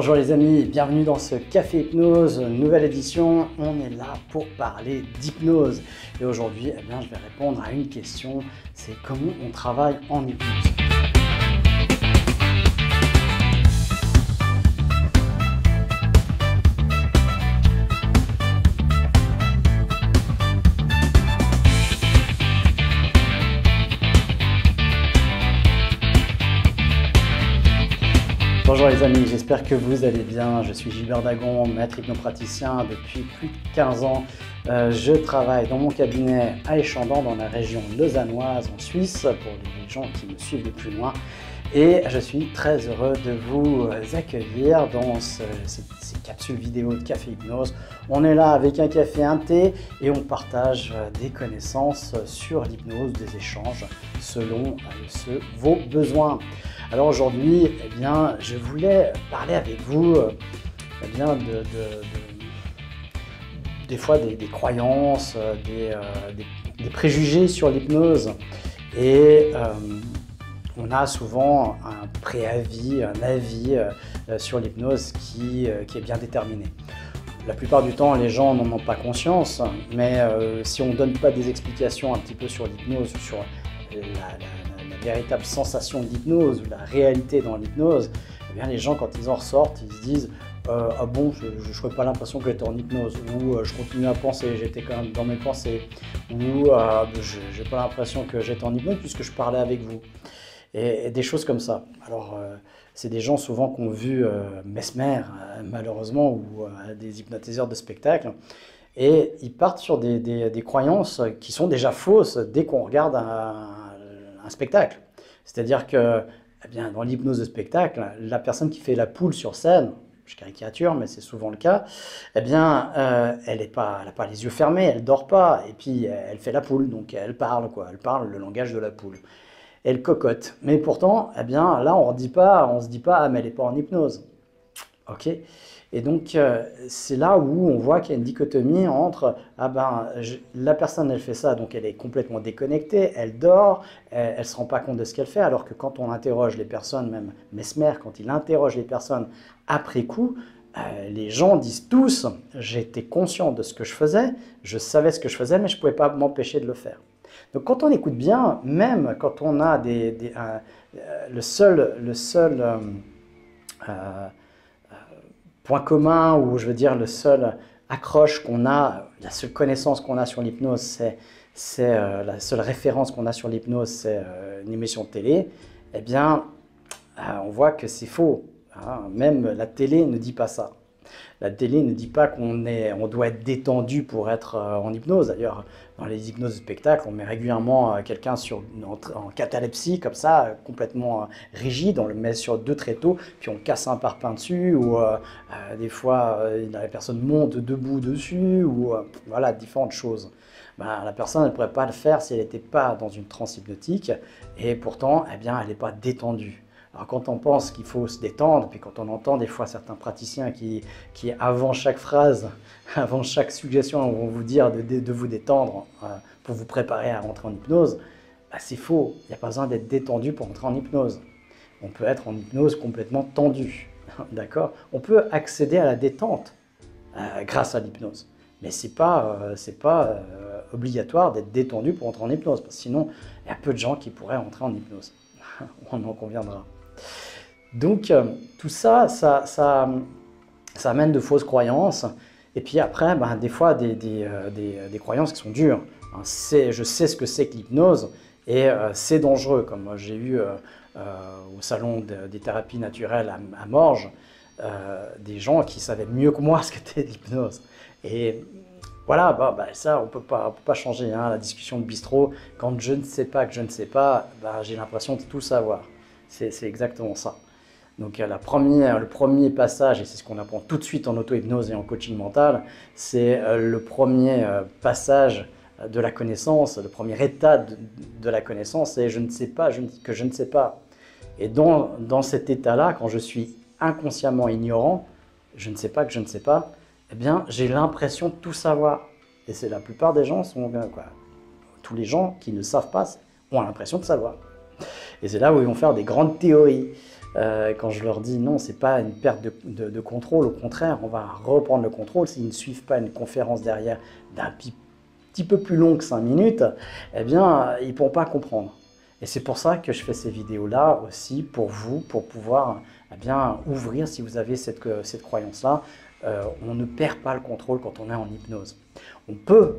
Bonjour les amis, bienvenue dans ce Café Hypnose, nouvelle édition. On est là pour parler d'hypnose. Et aujourd'hui, je vais répondre à une question, c'est comment on travaille en hypnose. Bonjour les amis, j'espère que vous allez bien. Je suis Gilbert Dagon, maître hypnopraticien depuis plus de 15 ans. Je travaille dans mon cabinet à Échandon, dans la région lausannoise en Suisse, pour les gens qui me suivent de plus loin. Et je suis très heureux de vous accueillir dans ces capsules vidéo de Café Hypnose. On est là avec un café, un thé et on partage des connaissances sur l'hypnose, des échanges selon vos besoins. Alors aujourd'hui, je voulais parler avec vous des fois des croyances, des préjugés sur l'hypnose. Et on a souvent un préavis, un avis sur l'hypnose qui est bien déterminé. La plupart du temps, les gens n'en ont pas conscience, mais si on ne donne pas des explications un petit peu sur l'hypnose, sur la véritable sensation de l'hypnose, ou la réalité dans l'hypnose, les gens, quand ils en ressortent, ils se disent ah bon, je n'avais pas l'impression que j'étais en hypnose, ou je continue à penser, j'étais quand même dans mes pensées, ou je n'ai pas l'impression que j'étais en hypnose puisque je parlais avec vous. Et des choses comme ça. Alors, c'est des gens souvent qui ont vu Mesmer, malheureusement, ou des hypnotiseurs de spectacle, et ils partent sur des croyances qui sont déjà fausses dès qu'on regarde un spectacle. C'est-à-dire que, dans l'hypnose de spectacle, la personne qui fait la poule sur scène, je caricature, mais c'est souvent le cas, elle n'a pas les yeux fermés, elle ne dort pas, et puis elle fait la poule, donc elle parle, elle parle le langage de la poule. Elle cocotte. Mais pourtant, là, on se dit pas, ah, mais elle n'est pas en hypnose. Ok. Et donc, c'est là où on voit qu'il y a une dichotomie entre, la personne, elle fait ça, donc elle est complètement déconnectée, elle dort, elle ne se rend pas compte de ce qu'elle fait, alors que quand on interroge les personnes, même Mesmer, quand il interroge les personnes après coup, les gens disent tous, j'étais conscient de ce que je faisais, je savais ce que je faisais, mais je ne pouvais pas m'empêcher de le faire. Donc quand on écoute bien, même quand on a le seul point commun, ou je veux dire le seul accroche qu'on a, la seule connaissance qu'on a sur l'hypnose, c'est la seule référence qu'on a sur l'hypnose, c'est une émission de télé, on voit que c'est faux. Même la télé ne dit pas ça. La télé ne dit pas on doit être détendu pour être en hypnose. D'ailleurs, dans les hypnoses de spectacle, on met régulièrement quelqu'un en catalepsie, comme ça, complètement rigide. On le met sur 2 tréteaux, puis on casse un parpaing dessus, ou des fois, la personne monte debout dessus, ou voilà, différentes choses. La personne ne pourrait pas le faire si elle n'était pas dans une transe hypnotique, et pourtant, elle n'est pas détendue. Alors quand on pense qu'il faut se détendre, puis quand on entend des fois certains praticiens qui avant chaque phrase, avant chaque suggestion, vont vous dire de vous détendre pour vous préparer à rentrer en hypnose, c'est faux. Il n'y a pas besoin d'être détendu pour entrer en hypnose. On peut être en hypnose complètement tendu, d'accord? On peut accéder à la détente grâce à l'hypnose, mais c'est pas obligatoire d'être détendu pour entrer en hypnose, parce que sinon, il y a peu de gens qui pourraient entrer en hypnose. On en conviendra. Donc, tout ça amène de fausses croyances. Et puis après, des fois, des croyances qui sont dures. Je sais ce que c'est que l'hypnose et c'est dangereux. Comme j'ai eu au salon des thérapies naturelles à Morges, des gens qui savaient mieux que moi ce qu'était l'hypnose. Et voilà, ça, on peut pas changer la discussion de bistrot. Quand je ne sais pas que je ne sais pas, j'ai l'impression de tout savoir. C'est exactement ça. Donc le premier passage, et c'est ce qu'on apprend tout de suite en auto-hypnose et en coaching mental, c'est le premier passage de la connaissance, le premier état de la connaissance, c'est je ne sais pas que je ne sais pas. Et dans cet état-là, quand je suis inconsciemment ignorant, je ne sais pas que je ne sais pas, j'ai l'impression de tout savoir. Et c'est la plupart des gens tous les gens qui ne savent pas ont l'impression de savoir. Et c'est là où ils vont faire des grandes théories. quand je leur dis non, ce n'est pas une perte de contrôle, au contraire, on va reprendre le contrôle. S'ils ne suivent pas une conférence derrière d'un petit peu plus long que 5 minutes, eh bien, ils ne pourront pas comprendre. Et c'est pour ça que je fais ces vidéos-là aussi pour vous, pour pouvoir eh bien, ouvrir si vous avez cette croyance-là. On ne perd pas le contrôle quand on est en hypnose. On peut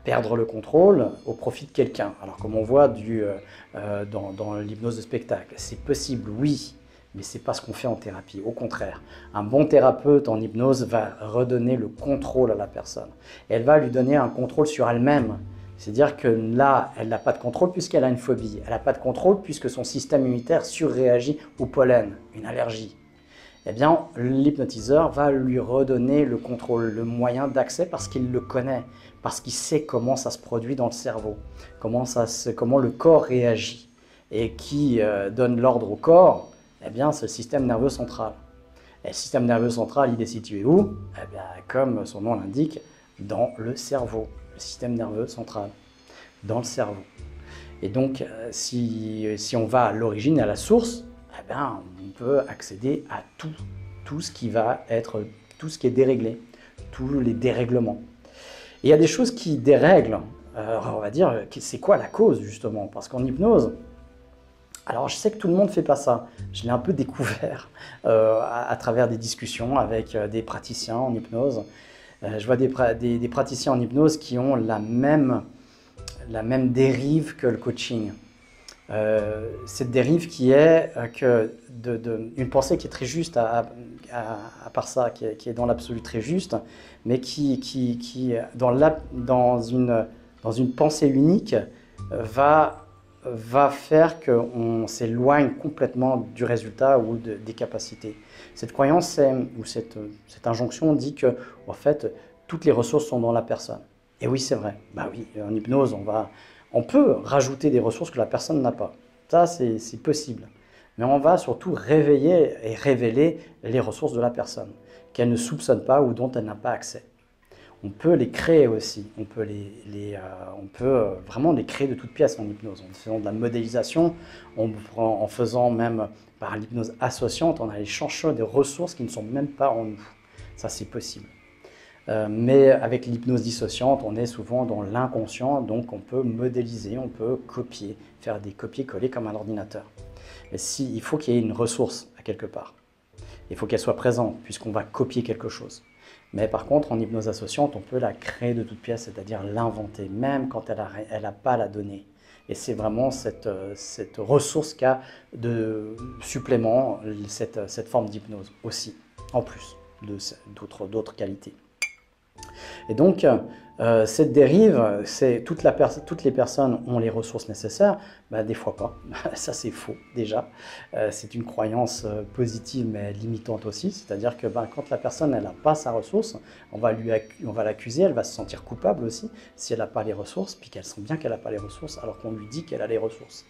perdre le contrôle au profit de quelqu'un. Alors comme on voit dans l'hypnose de spectacle, c'est possible, oui, mais ce n'est pas ce qu'on fait en thérapie. Au contraire, un bon thérapeute en hypnose va redonner le contrôle à la personne. Elle va lui donner un contrôle sur elle-même. C'est-à-dire que là, elle n'a pas de contrôle puisqu'elle a une phobie. Elle n'a pas de contrôle puisque son système immunitaire surréagit au pollen, une allergie. Eh bien, l'hypnotiseur va lui redonner le contrôle, le moyen d'accès parce qu'il le connaît, parce qu'il sait comment ça se produit dans le cerveau, comment le corps réagit. Et qui donne l'ordre au corps, eh bien, c'est le système nerveux central. Et le système nerveux central, il est situé où? Eh bien, comme son nom l'indique, dans le cerveau. Le système nerveux central, dans le cerveau. Et donc, si on va à l'origine, à la source, eh bien, on peut accéder à tout ce qui est déréglé, tous les dérèglements. Et il y a des choses qui dérèglent, on va dire, c'est quoi la cause justement? Parce qu'en hypnose, alors je sais que tout le monde ne fait pas ça, je l'ai un peu découvert à travers des discussions avec des praticiens en hypnose. Je vois des praticiens en hypnose qui ont la même dérive que le coaching. Cette dérive qui est une pensée qui est très juste à part ça, qui est dans l'absolu très juste, mais qui dans une pensée unique va faire qu'on s'éloigne complètement du résultat ou des capacités. Cette croyance ou cette injonction dit que en fait toutes les ressources sont dans la personne. Et oui, c'est vrai. Bah oui, en hypnose, on peut rajouter des ressources que la personne n'a pas. Ça, c'est possible. Mais on va surtout réveiller et révéler les ressources de la personne, qu'elle ne soupçonne pas ou dont elle n'a pas accès. On peut les créer aussi. On peut vraiment les créer de toutes pièces en hypnose. En faisant de la modélisation, en faisant même par l'hypnose associante, on a les chercheurs des ressources qui ne sont même pas en nous. Ça, c'est possible. Mais avec l'hypnose dissociante, on est souvent dans l'inconscient, donc on peut modéliser, on peut copier, faire des copier-coller comme un ordinateur. Mais il faut qu'il y ait une ressource à quelque part. Il faut qu'elle soit présente, puisqu'on va copier quelque chose. Mais par contre, en hypnose associante, on peut la créer de toutes pièces, c'est-à-dire l'inventer, même quand elle n'a pas la donnée. Et c'est vraiment cette ressource qu'a de supplément cette forme d'hypnose aussi, en plus d'autres qualités. Et donc, cette dérive, toutes les personnes ont les ressources nécessaires, bah, des fois pas. Ça, c'est faux déjà. C'est une croyance positive, mais limitante aussi. C'est-à-dire que quand la personne n'a pas sa ressource, on va l'accuser, elle va se sentir coupable aussi si elle n'a pas les ressources, puis qu'elle sent bien qu'elle n'a pas les ressources, alors qu'on lui dit qu'elle a les ressources.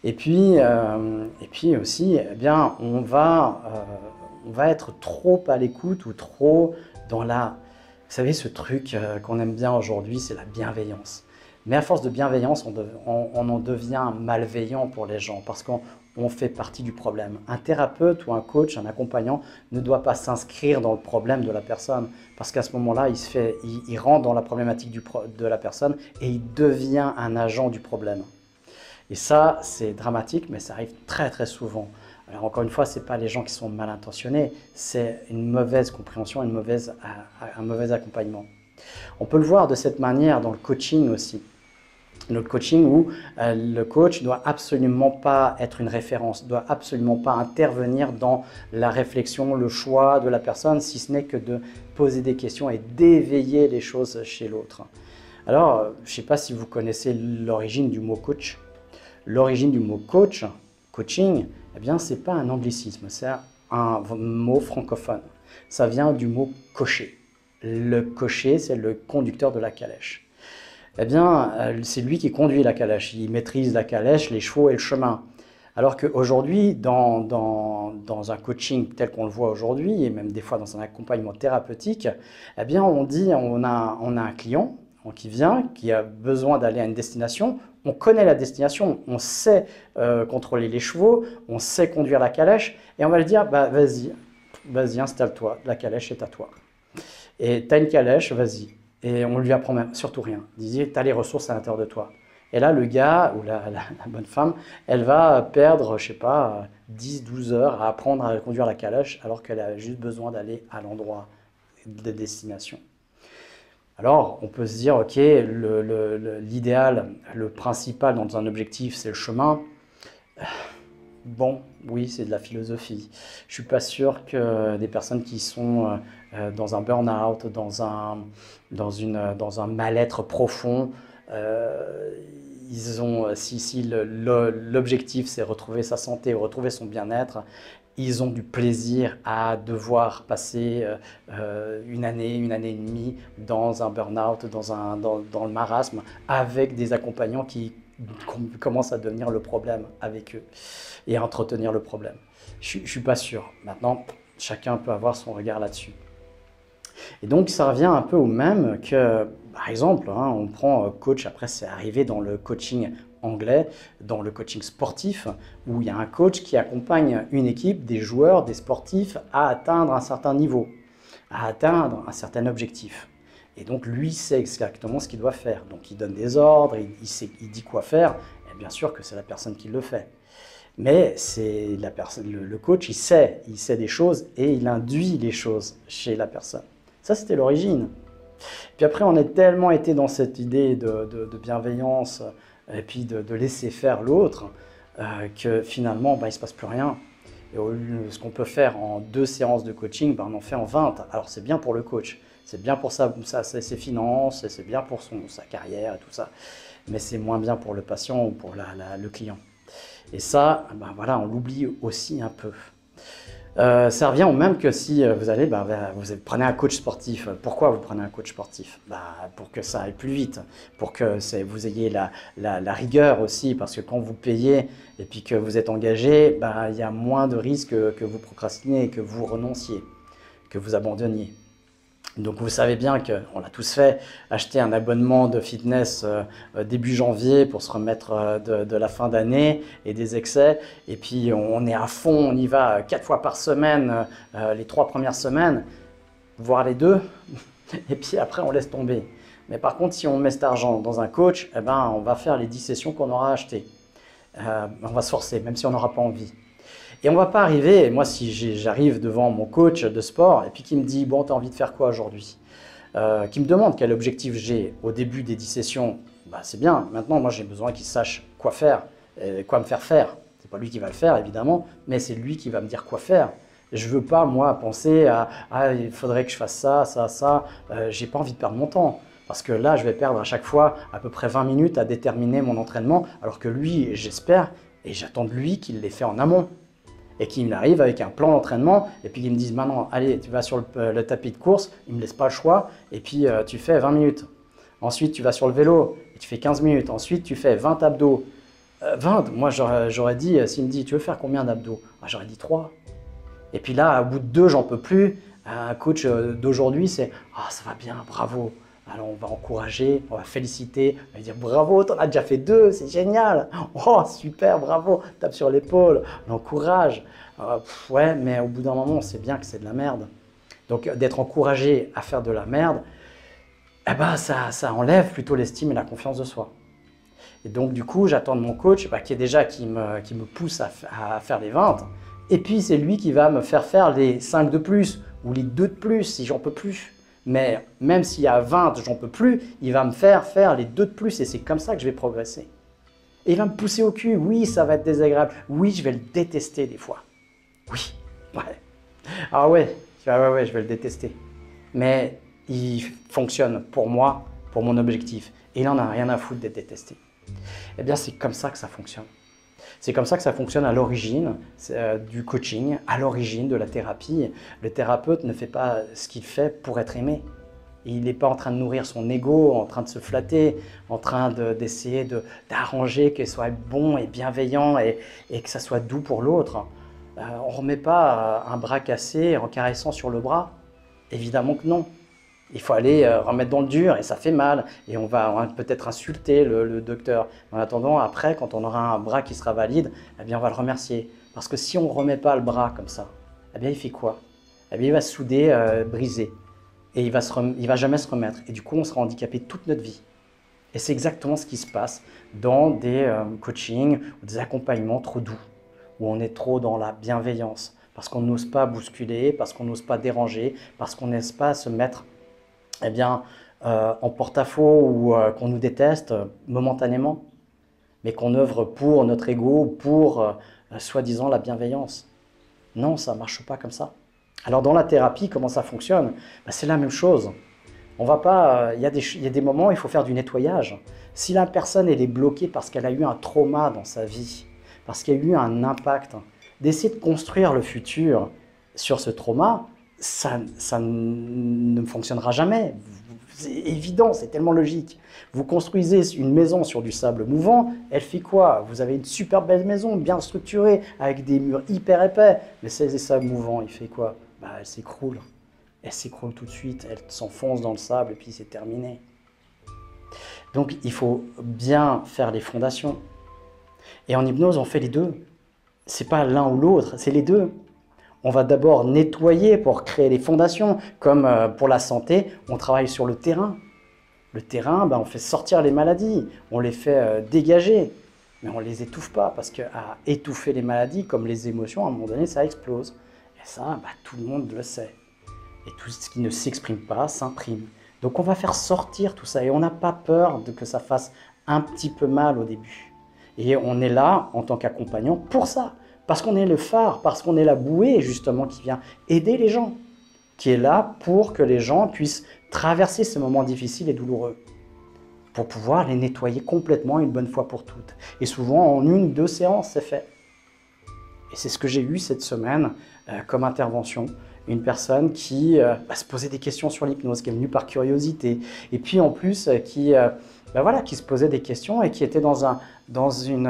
Et puis aussi, eh bien, on va être trop à l'écoute ou trop dans la... Vous savez, ce truc qu'on aime bien aujourd'hui, c'est la bienveillance. Mais à force de bienveillance, on en devient malveillant pour les gens parce qu'on fait partie du problème. Un thérapeute ou un coach, un accompagnant ne doit pas s'inscrire dans le problème de la personne parce qu'à ce moment-là, il rentre dans la problématique de la personne et il devient un agent du problème. Et ça, c'est dramatique, mais ça arrive très très souvent. Alors encore une fois, ce n'est pas les gens qui sont mal intentionnés, c'est une mauvaise compréhension, un mauvais accompagnement. On peut le voir de cette manière dans le coaching aussi. Le coaching où le coach ne doit absolument pas être une référence, ne doit absolument pas intervenir dans la réflexion, le choix de la personne, si ce n'est que de poser des questions et d'éveiller les choses chez l'autre. Alors, je ne sais pas si vous connaissez l'origine du mot coach. L'origine du mot coach, coaching, eh bien, ce n'est pas un anglicisme, c'est un mot francophone. Ça vient du mot cocher. Le cocher, c'est le conducteur de la calèche. Eh bien, c'est lui qui conduit la calèche. Il maîtrise la calèche, les chevaux et le chemin. Alors qu'aujourd'hui, dans un coaching tel qu'on le voit aujourd'hui, et même des fois dans un accompagnement thérapeutique, eh bien, on a un client, qui vient, qui a besoin d'aller à une destination, on connaît la destination, on sait contrôler les chevaux, on sait conduire la calèche, et on va lui dire, bah, vas-y, installe-toi, la calèche est à toi. Et tu as une calèche, vas-y. Et on lui apprend même, surtout rien. Tu as les ressources à l'intérieur de toi. Et là, le gars ou la bonne femme, elle va perdre, je sais pas, 10-12 heures à apprendre à conduire la calèche alors qu'elle a juste besoin d'aller à l'endroit de destination. Alors, on peut se dire, ok, l'idéal, le principal dans un objectif, c'est le chemin. Bon, oui, c'est de la philosophie. Je ne suis pas sûr que des personnes qui sont dans un burn-out, dans un mal-être profond, si l'objectif c'est retrouver sa santé, retrouver son bien-être, ils ont du plaisir à devoir passer une année et demie dans un burn-out, dans le marasme, avec des accompagnants qui commencent à devenir le problème avec eux et à entretenir le problème. Je ne suis pas sûr. Maintenant, chacun peut avoir son regard là-dessus. Et donc, ça revient un peu au même que, par exemple, on prend coach, après c'est arrivé dans le coaching anglais, dans le coaching sportif, où il y a un coach qui accompagne une équipe, des joueurs, des sportifs, à atteindre un certain niveau, à atteindre un certain objectif. Et donc, lui sait exactement ce qu'il doit faire. Donc, il donne des ordres, il dit quoi faire, et bien sûr que c'est la personne qui le fait. Mais c'est le coach, il sait des choses et il induit les choses chez la personne. Ça, c'était l'origine. Puis après, on a tellement été dans cette idée de bienveillance et puis de laisser faire l'autre que finalement, il ne se passe plus rien. Et ce qu'on peut faire en 2 séances de coaching, on en fait en 20. Alors, c'est bien pour le coach, c'est bien pour ses finances, c'est bien pour sa carrière et tout ça. Mais c'est moins bien pour le patient ou pour le client. Et ça, voilà, on l'oublie aussi un peu. Ça revient au même que si vous prenez un coach sportif. Pourquoi vous prenez un coach sportif? Pour que ça aille plus vite, pour que vous ayez la rigueur aussi, parce que quand vous payez et puis que vous êtes engagé, il y a moins de risques que vous procrastiniez, que vous renonciez, que vous abandonniez. Donc vous savez bien qu'on l'a tous fait, acheter un abonnement de fitness début janvier pour se remettre de la fin d'année et des excès. Et puis on est à fond, on y va 4 fois par semaine, les 3 premières semaines, voire les 2. Et puis après on laisse tomber. Mais par contre, si on met cet argent dans un coach, on va faire les 10 sessions qu'on aura achetées. On va se forcer, même si on n'aura pas envie. Et on ne va pas arriver, moi si j'arrive devant mon coach de sport et puis qui me dit « bon, tu as envie de faire quoi aujourd'hui ?» qui me demande quel objectif j'ai au début des 10 sessions, c'est bien. Maintenant, moi j'ai besoin qu'il sache quoi faire, quoi me faire faire. Ce n'est pas lui qui va le faire évidemment, mais c'est lui qui va me dire quoi faire. Je ne veux pas moi penser à « ah, il faudrait que je fasse ça, ça, ça ». J'ai pas envie de perdre mon temps. Parce que là, je vais perdre à chaque fois à peu près 20 minutes à déterminer mon entraînement, alors que lui, j'espère, et j'attends de lui qu'il l'ait fait en amont. Et qu'il arrive avec un plan d'entraînement et puis qu'il me dise maintenant, allez, tu vas sur le tapis de course, il ne me laisse pas le choix et puis tu fais 20 minutes. Ensuite, tu vas sur le vélo et tu fais 15 minutes. Ensuite, tu fais 20 abdos. 20, moi j'aurais dit, s'il me dit, tu veux faire combien d'abdos? J'aurais dit 3. Et puis là, au bout de 2, j'en peux plus. Un coach d'aujourd'hui, c'est, ah, ça va bien, bravo. Alors on va encourager, on va féliciter, on va dire bravo, t'en as déjà fait 2, c'est génial. Oh super, bravo, tape sur l'épaule, on encourage. Ouais, mais au bout d'un moment, on sait bien que c'est de la merde. Donc d'être encouragé à faire de la merde, ça enlève plutôt l'estime et la confiance de soi. Et donc du coup, j'attends de mon coach qui me pousse à faire les 20. Et puis c'est lui qui va me faire les 5 de plus ou les 2 de plus si j'en peux plus. Mais même s'il y a 20, j'en peux plus, il va me faire les 2 de plus et c'est comme ça que je vais progresser. Et il va me pousser au cul, oui, ça va être désagréable, oui, je vais le détester des fois. Oui, ouais. Ah ouais, je vais le détester. Mais il fonctionne pour moi, pour mon objectif. Et il n'en a rien à foutre d'être détesté. Eh bien, c'est comme ça que ça fonctionne. C'est comme ça que ça fonctionne à l'origine du coaching, à l'origine de la thérapie. Le thérapeute ne fait pas ce qu'il fait pour être aimé. Il n'est pas en train de nourrir son ego, en train de se flatter, en train d'essayer d'arranger qu'il soit bon et bienveillant et que ça soit doux pour l'autre. On ne remet pas un bras cassé en caressant sur le bras. Évidemment que non. Il faut aller remettre dans le dur et ça fait mal. Et on va peut-être insulter le docteur. En attendant, après, quand on aura un bras qui sera valide, eh bien, on va le remercier. Parce que si on ne remet pas le bras comme ça, eh bien, il fait quoi? Eh bien, il va se souder, briser. Et il va jamais se remettre. Et du coup, on sera handicapé toute notre vie. Et c'est exactement ce qui se passe dans des coachings ou des accompagnements trop doux, où on est trop dans la bienveillance, parce qu'on n'ose pas bousculer, parce qu'on n'ose pas déranger, parce qu'on n'ose pas se mettre eh bien, en porte-à-faux ou qu'on nous déteste momentanément, mais qu'on œuvre pour notre ego, pour soi-disant la bienveillance. Non, ça ne marche pas comme ça. Alors dans la thérapie, comment ça fonctionne? Ben, c'est la même chose. On va pas, il y a des moments où il faut faire du nettoyage. Si la personne elle est bloquée parce qu'elle a eu un trauma dans sa vie, parce qu'il y a eu un impact, d'essayer de construire le futur sur ce trauma, ça ne fonctionnera jamais. C'est évident, c'est tellement logique. Vous construisez une maison sur du sable mouvant, elle fait quoi? Vous avez une super belle maison, bien structurée, avec des murs hyper épais, mais c'est sable mouvant, il fait quoi? Bah, elle s'écroule. Elle s'écroule tout de suite, elle s'enfonce dans le sable et puis c'est terminé. Donc il faut bien faire les fondations. Et en hypnose, on fait les deux. C'est pas l'un ou l'autre, c'est les deux. On va d'abord nettoyer pour créer les fondations, comme pour la santé, on travaille sur le terrain. Le terrain, ben, on fait sortir les maladies, on les fait dégager, mais on ne les étouffe pas, parce qu'à étouffer les maladies, comme les émotions, à un moment donné, ça explose. Et ça, ben, tout le monde le sait. Et tout ce qui ne s'exprime pas s'imprime. Donc on va faire sortir tout ça, et on n'a pas peur que ça fasse un petit peu mal au début. Et on est là, en tant qu'accompagnant, pour ça. Parce qu'on est le phare, parce qu'on est la bouée, justement, qui vient aider les gens. Qui est là pour que les gens puissent traverser ces moments difficiles et douloureux. Pour pouvoir les nettoyer complètement une bonne fois pour toutes. Et souvent, en 1 ou 2 séances, c'est fait. Et c'est ce que j'ai eu cette semaine comme intervention. Une personne qui se posait des questions sur l'hypnose, qui est venue par curiosité. Et puis en plus, qui se posait des questions et qui était dans une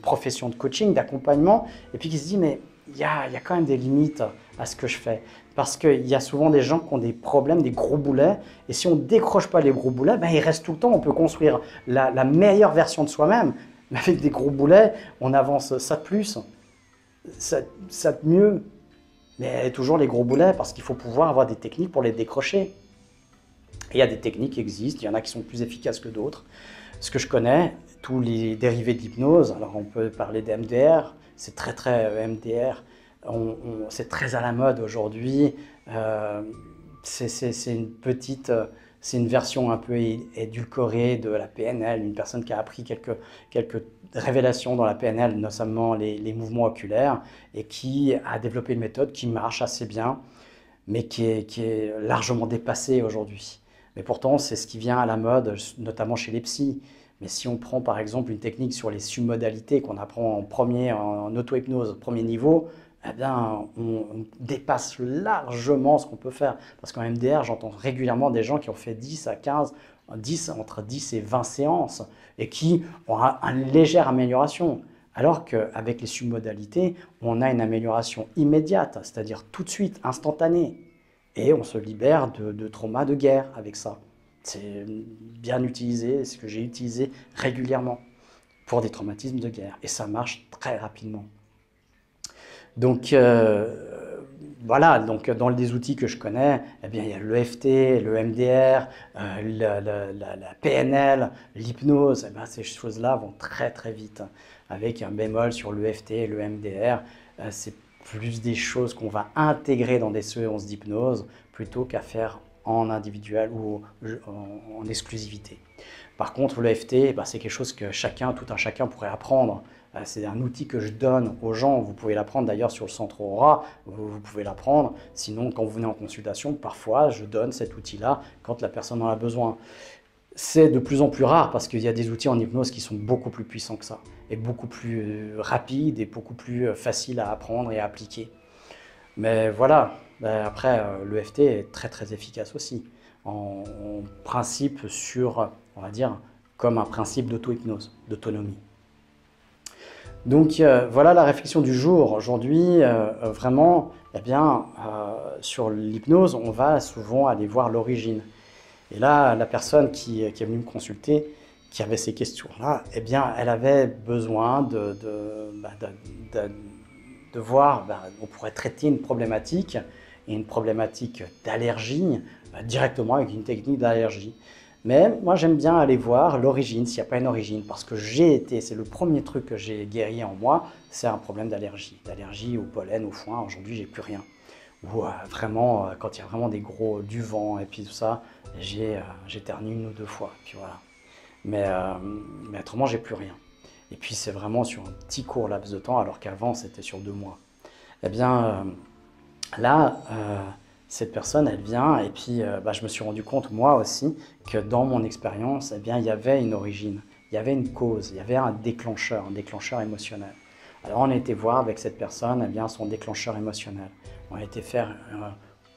profession de coaching, d'accompagnement, et puis qui se dit, mais il y a quand même des limites à ce que je fais. Parce qu'il y a souvent des gens qui ont des problèmes, des gros boulets, et si on ne décroche pas les gros boulets, ben, ils restent tout le temps. On peut construire la meilleure version de soi-même, mais avec des gros boulets, on avance ça de plus, ça de mieux. Mais toujours les gros boulets, parce qu'il faut pouvoir avoir des techniques pour les décrocher. Et il y a des techniques qui existent, il y en a qui sont plus efficaces que d'autres. Ce que je connais, tous les dérivés de l'hypnose, alors on peut parler d'MDR, c'est très MDR, c'est très à la mode aujourd'hui. C'est une version un peu édulcorée de la PNL, une personne qui a appris quelques révélations dans la PNL, notamment les mouvements oculaires, et qui a développé une méthode qui marche assez bien, mais qui est largement dépassée aujourd'hui. Mais pourtant, c'est ce qui vient à la mode, notamment chez les psys. Mais si on prend par exemple une technique sur les submodalités qu'on apprend en auto-hypnose, premier niveau, eh bien, on dépasse largement ce qu'on peut faire. Parce qu'en MDR, j'entends régulièrement des gens qui ont fait 10 à 15, entre 10 et 20 séances, et qui ont une légère amélioration. Alors qu'avec les submodalités, on a une amélioration immédiate, c'est-à-dire tout de suite, instantanée. Et on se libère de traumas de guerre avec ça. C'est bien utilisé, c'est ce que j'ai utilisé régulièrement pour des traumatismes de guerre. Et ça marche très rapidement. Donc voilà, donc dans les outils que je connais, eh bien, il y a l'EFT, le MDR, la PNL, l'hypnose. Eh bien, ces choses-là vont très très vite. Avec un bémol sur l'EFT et le MDR, c'est plus des choses qu'on va intégrer dans des séances d'hypnose plutôt qu'à faire en individuel ou en exclusivité. Par contre, l'EFT, c'est quelque chose que tout un chacun pourrait apprendre. C'est un outil que je donne aux gens. Vous pouvez l'apprendre d'ailleurs sur le centre Aura, vous pouvez l'apprendre. Sinon, quand vous venez en consultation, parfois, je donne cet outil-là quand la personne en a besoin. C'est de plus en plus rare parce qu'il y a des outils en hypnose qui sont beaucoup plus puissants que ça, et beaucoup plus rapides et beaucoup plus faciles à apprendre et à appliquer. Mais voilà, après, l'EFT est très très efficace aussi, en principe sur, on va dire, comme un principe d'auto-hypnose, d'autonomie. Donc voilà la réflexion du jour. Aujourd'hui, vraiment, eh bien, sur l'hypnose, on va souvent aller voir l'origine. Et là, la personne qui est venue me consulter, qui avait ces questions-là, eh bien, elle avait besoin de voir, on pourrait traiter une problématique, et une problématique d'allergie, directement avec une technique d'allergie. Mais moi, j'aime bien aller voir l'origine, s'il n'y a pas une origine, parce que c'est le premier truc que j'ai guéri en moi, c'est un problème d'allergie au pollen, au foin. Aujourd'hui, j'ai plus rien. Ou vraiment, quand il y a vraiment du vent et puis tout ça, j'éternue 1 ou 2 fois. Puis voilà. Mais autrement, j'ai plus rien. Et puis c'est vraiment sur un petit court laps de temps, alors qu'avant c'était sur 2 mois. Eh bien, là, cette personne, elle vient, et puis je me suis rendu compte, moi aussi, que dans mon expérience, eh bien, il y avait une origine, il y avait une cause, il y avait un déclencheur émotionnel. Alors on a été voir avec cette personne, eh bien, son déclencheur émotionnel. On a été faire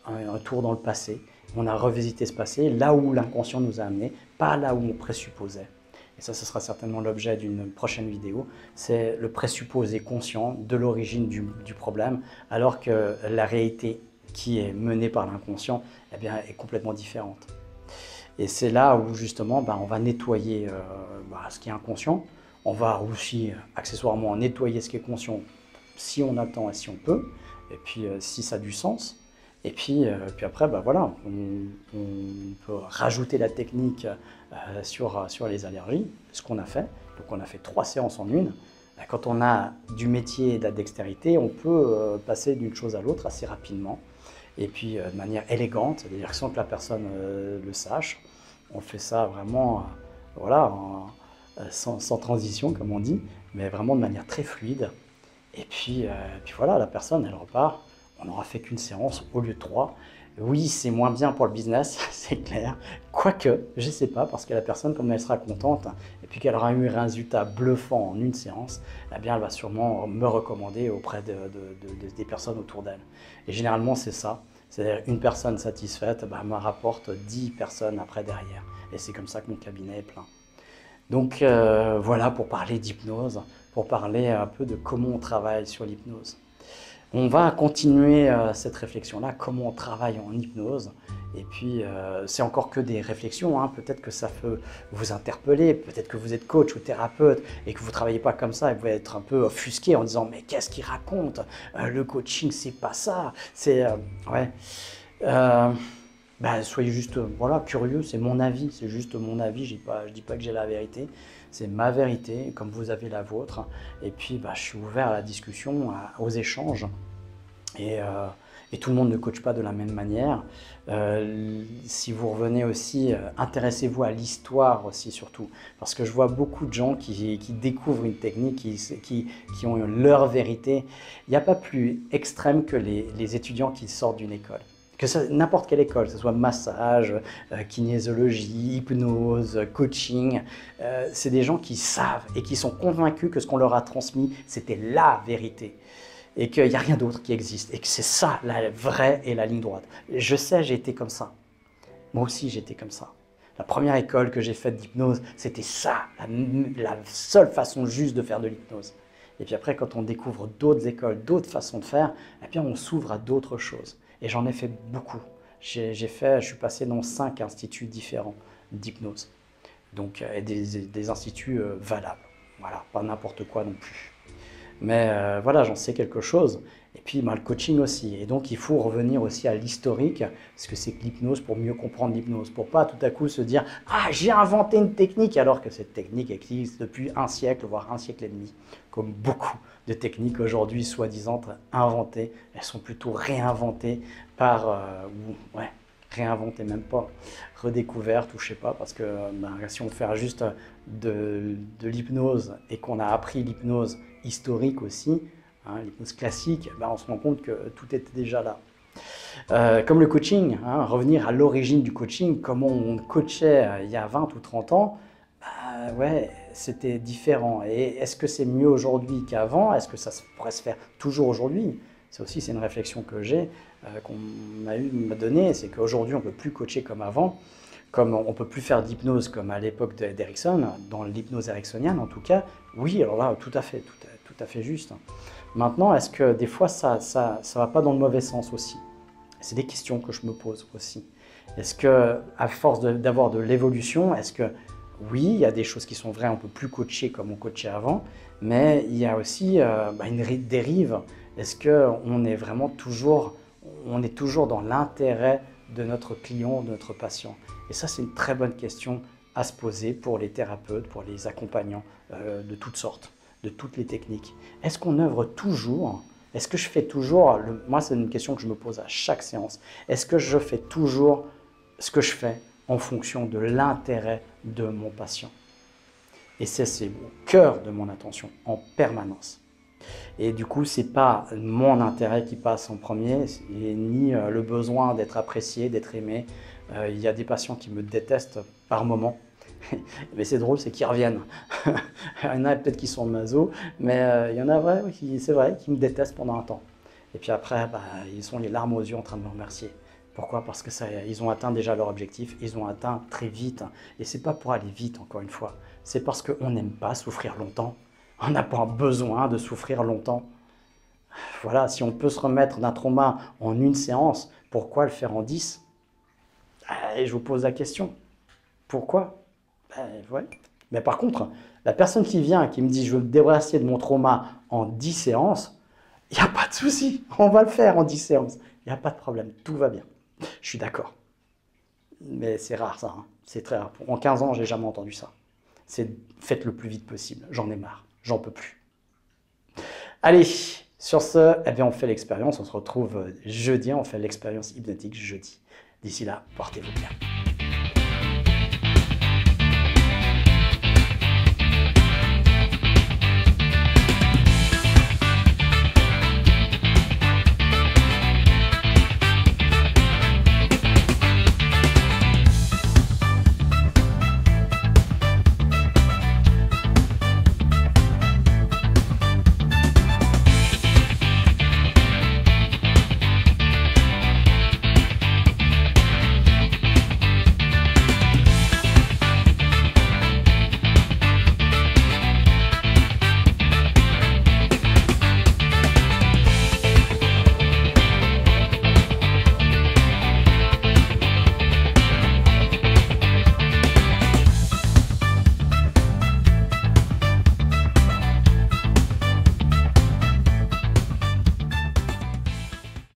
un tour dans le passé, on a revisité ce passé, là où l'inconscient nous a amenés, pas là où on présupposait. Et ça, ce sera certainement l'objet d'une prochaine vidéo, c'est le présupposé conscient de l'origine du problème, alors que la réalité qui est menée par l'inconscient eh bien, est complètement différente. Et c'est là où justement on va nettoyer ce qui est inconscient, on va aussi accessoirement nettoyer ce qui est conscient si on a le temps et si on peut, et puis si ça a du sens. Et puis après, voilà, on peut rajouter la technique sur les allergies, ce qu'on a fait. Donc on a fait 3 séances en une. Quand on a du métier et de la dextérité, on peut passer d'une chose à l'autre assez rapidement. Et puis de manière élégante, c'est-à-dire sans que la personne le sache. On fait ça vraiment voilà, sans transition, comme on dit, mais vraiment de manière très fluide. Et puis voilà, la personne, elle repart. On n'aura fait qu'une séance au lieu de 3. Oui, c'est moins bien pour le business, c'est clair. Quoique, je ne sais pas, parce que la personne, comme elle sera contente, et puis qu'elle aura eu un résultat bluffant en une séance, eh bien, elle va sûrement me recommander auprès des personnes autour d'elle. Et généralement, c'est ça. C'est-à-dire une personne satisfaite me rapporte 10 personnes après derrière. Et c'est comme ça que mon cabinet est plein. Donc voilà pour parler d'hypnose, pour parler un peu de comment on travaille sur l'hypnose. On va continuer cette réflexion-là, comment on travaille en hypnose. Et puis, c'est encore que des réflexions, hein. Peut-être que ça peut vous interpeller, peut-être que vous êtes coach ou thérapeute et que vous ne travaillez pas comme ça et vous pouvez être un peu offusqué en disant « Mais qu'est-ce qu'il raconte? Le coaching, c'est pas ça. » C'est, ouais. Soyez juste voilà, curieux, c'est mon avis, c'est juste mon avis, je dis pas que j'ai la vérité, c'est ma vérité, comme vous avez la vôtre. Et puis je suis ouvert à la discussion, aux échanges. Et tout le monde ne coach pas de la même manière. Si vous revenez aussi, intéressez-vous à l'histoire aussi surtout. Parce que je vois beaucoup de gens qui découvrent une technique, qui ont leur vérité. Il n'y a pas plus extrême que les étudiants qui sortent d'une école. Que n'importe quelle école, que ce soit massage, kinésiologie, hypnose, coaching, c'est des gens qui savent et qui sont convaincus que ce qu'on leur a transmis, c'était la vérité. Et qu'il n'y a rien d'autre qui existe. Et que c'est ça, la vraie et la ligne droite. Je sais, j'ai été comme ça. Moi aussi, j'étais comme ça. La première école que j'ai faite d'hypnose, c'était ça, la seule façon juste de faire de l'hypnose. Et puis après, quand on découvre d'autres écoles, d'autres façons de faire, eh bien, on s'ouvre à d'autres choses. Et j'en ai fait beaucoup. Je suis passé dans 5 instituts différents d'hypnose. Donc, des instituts valables. Voilà, pas n'importe quoi non plus. Mais voilà, j'en sais quelque chose. Et puis, le coaching aussi. Et donc, il faut revenir aussi à l'historique, ce que c'est que l'hypnose, pour mieux comprendre l'hypnose. Pour pas tout à coup se dire « Ah, j'ai inventé une technique », alors que cette technique existe depuis 1 siècle, voire 1 siècle et demi. Comme beaucoup de techniques aujourd'hui, soi-disant inventées, elles sont plutôt réinventées réinventées même pas, redécouvertes ou je sais pas, parce que si on fait juste de l'hypnose et qu'on a appris l'hypnose historique aussi, l'hypnose classique, on se rend compte que tout était déjà là. Comme le coaching, revenir à l'origine du coaching, comment on coachait il y a 20 ou 30 ans, ouais, c'était différent. Et est-ce que c'est mieux aujourd'hui qu'avant? Est-ce que ça pourrait se faire toujours aujourd'hui? C'est une réflexion que j'ai, qu'on m'a donnée, c'est qu'aujourd'hui on ne peut plus coacher comme avant, comme on ne peut plus faire d'hypnose comme à l'époque d'Erickson, dans l'hypnose ericksonienne en tout cas, oui, alors là, tout à fait juste. Maintenant, est-ce que des fois, ça va pas dans le mauvais sens aussi? C'est des questions que je me pose aussi. Est-ce que, à force d'avoir de l'évolution, est-ce que, oui, il y a des choses qui sont vraies, on ne peut plus coacher comme on coachait avant, mais il y a aussi une dérive. Est-ce qu'on est vraiment toujours, dans l'intérêt de notre client, de notre patient? Et ça, c'est une très bonne question à se poser pour les thérapeutes, pour les accompagnants de toutes sortes, de toutes les techniques. Est-ce qu'on œuvre toujours? Est-ce que je fais toujours, moi c'est une question que je me pose à chaque séance, est-ce que je fais toujours ce que je fais en fonction de l'intérêt de mon patient? Et c'est au cœur de mon attention en permanence. Et du coup, ce n'est pas mon intérêt qui passe en premier, ni le besoin d'être apprécié, d'être aimé. Il y a des patients qui me détestent par moment. Mais c'est drôle, c'est qu'ils reviennent. Il y en a peut-être qui sont maso, mais il y en a vrai, c'est vrai, qui me détestent pendant un temps. Et puis après, ils sont les larmes aux yeux en train de me remercier. Pourquoi? Parce que ils ont atteint déjà leur objectif, ils ont atteint très vite. Et c'est pas pour aller vite, encore une fois. C'est parce qu'on n'aime pas souffrir longtemps. On n'a pas besoin de souffrir longtemps. Voilà, si on peut se remettre d'un trauma en une séance, pourquoi le faire en 10? Et je vous pose la question. Pourquoi? Ouais. Mais par contre, la personne qui vient, qui me dit je veux me débarrasser de mon trauma en 10 séances, il n'y a pas de souci, on va le faire en 10 séances. Il n'y a pas de problème, tout va bien. Je suis d'accord. Mais c'est rare ça, hein. C'est très rare. En 15 ans, j'ai jamais entendu ça. C'est faites le plus vite possible, j'en ai marre, j'en peux plus. Allez, sur ce, eh bien, on fait l'expérience, on se retrouve jeudi, on fait l'expérience hypnotique jeudi. D'ici là, portez-vous bien.